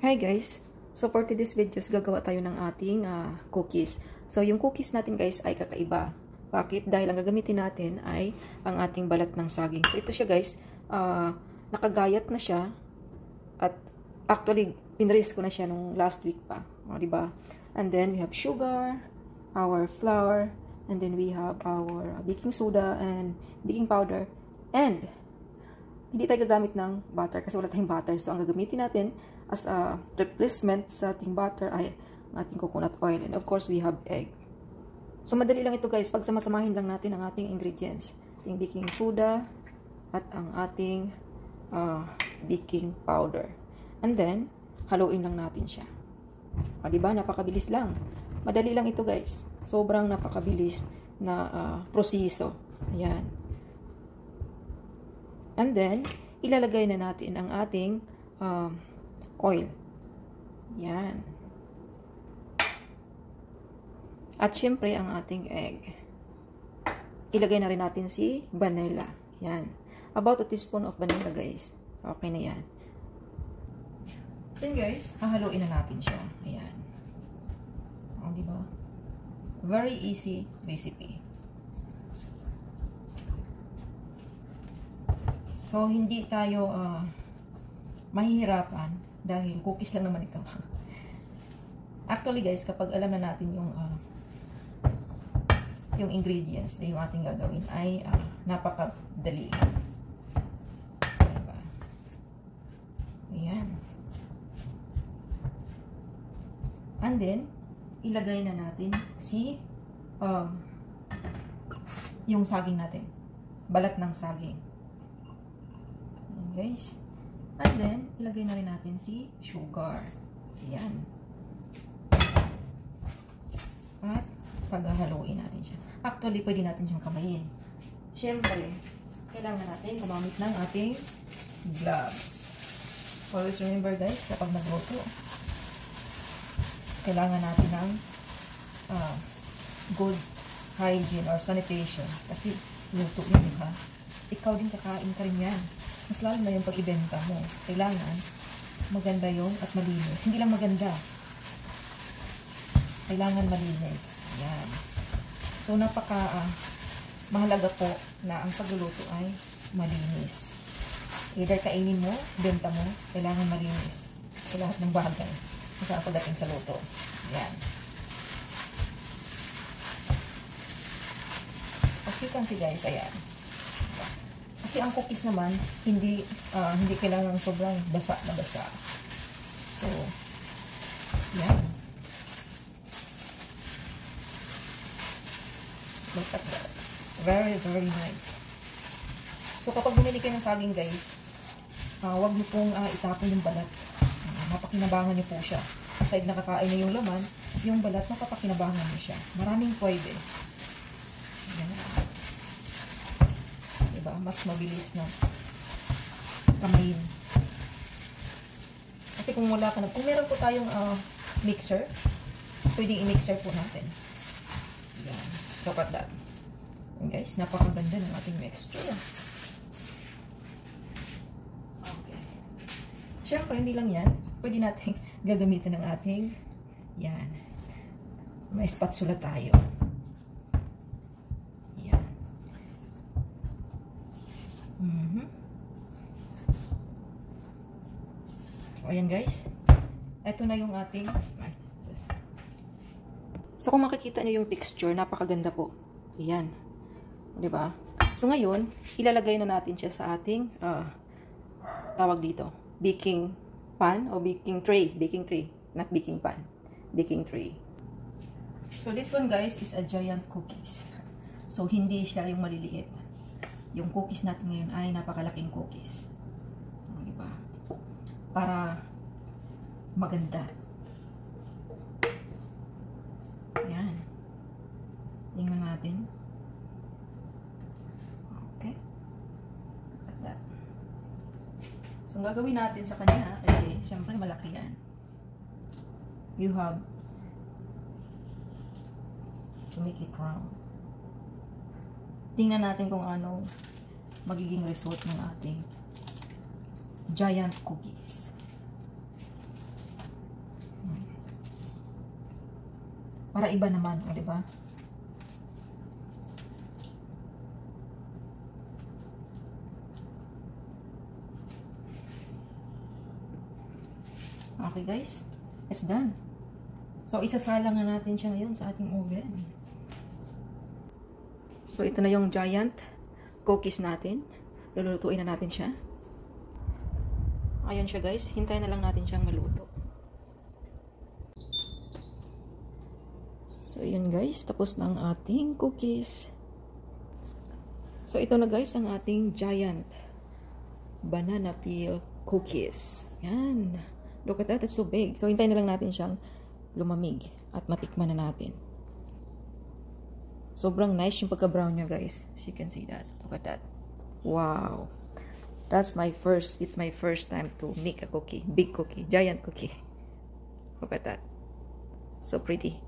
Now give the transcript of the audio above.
Hi guys! So for today's videos, gagawa tayo ng ating cookies. So yung cookies natin guys ay kakaiba. Bakit? Dahil ang gagamitin natin ay ang ating balat ng saging. So ito siya guys, nakagayat na siya. At actually, pinraise ko na siya nung last week pa. O, diba? And then we have sugar, our flour, and then we have our baking soda and baking powder. And hindi tayo gagamit ng butter kasi wala tayong butter. So, ang gagamitin natin as a replacement sa ating butter ay ang ating coconut oil. And of course, we have egg. So, madali lang ito guys. Pagsamasamahin lang natin ang ating ingredients. Yung baking soda at ang ating baking powder. And then, haluin lang natin siya. O, diba? Napakabilis lang. Madali lang ito guys. Sobrang napakabilis na proseso. Ayan. And then, ilalagay na natin ang ating oil. Yan. At syempre, ang ating egg. Ilagay na rin natin si vanilla. Yan. About a teaspoon of vanilla, guys. So, okay na yan. Then, guys, hahaluin na natin siya. Ayan. O, diba? Very easy recipe. So, hindi tayo mahihirapan dahil cookies lang naman ito. Actually, guys, kapag alam na natin yung ingredients na yung ating gagawin ay napakadali. Diba? Ayan. And then, ilagay na natin si yung saging natin. Balat ng saging. Guys. And then, ilagay na rin natin si sugar. Ayan. At paghahaluin natin siya. Actually, pwede natin siyang kamayin. Siyempre, kailangan natin gumamit ng ating gloves. Always remember guys, kapag nagluto, kailangan natin ng good hygiene or sanitation. Kasi luto yun, diba? Ikaw din kakain ka rin yan. Mas lalo na yung pag-ibenta mo. Kailangan maganda yun at malinis. Hindi lang maganda. Kailangan malinis. Yan. So, mahalaga po na ang pagluluto ay malinis. Either kainin mo, benta mo, kailangan malinis. Sa lahat ng bagay. Sa pagdating sa luto. Yan. As you can see guys, ayan. Kasi ang cookies naman, hindi kailangan sobrang basa na basa. So, yan. Look at that. Very, very nice. So, kapag bumili kayo ng saging guys, huwag niyo pong itapon yung balat. Mapakinabangan niyo po siya. Aside nakakain na yung laman, yung balat, mapapakinabangan niyo siya. Maraming pwede. Yan. Mas mabilis na kamayin. Kasi kung wala ka na, kung meron po tayong mixer, pwedeng i-mixer po natin. Yan. Look at that. And guys, napakaganda ng ating mixture. Okay. Siyempre, hindi lang yan. Pwede natin gagamitin ng ating yan. May spatula tayo. So, ayan guys. Ito na yung ating so, kung makikita nyo yung texture, napakaganda po. Ayan. Diba? So, ngayon, ilalagay na natin siya sa ating tawag dito, baking pan o baking tray. Baking tray. Not baking pan. Baking tray. So, this one guys is a giant cookies. So, hindi siya yung maliliit. Yung cookies natin ngayon ay napakalaking cookies. Diba? Para maganda. Yan. Tingnan natin. Okay. Like that. So, ang gagawin natin sa kanya, kasi syempre malaki yan. You have to make it round. Tingnan natin kung ano magiging result ng ating giant cookies. Para iba naman, o, diba? Okay guys, it's done. So, isasalang na natin siya ngayon sa ating oven. So, ito na yung giant cookies natin. Lulutuin na natin siya. Ayan siya guys, hintayin na lang natin siyang maluto. So, yun guys, tapos na ang ating cookies. So, ito na guys ang ating giant banana peel cookies. Yan. Look at that, it's so big. So, hintayin na lang natin siyang lumamig at matikman na natin. Sobrang nice yung pagka-brown niya, guys. As you can see that. Look at that. Wow. It's my first time to make a cookie. Big cookie. Giant cookie. Look at that. So pretty.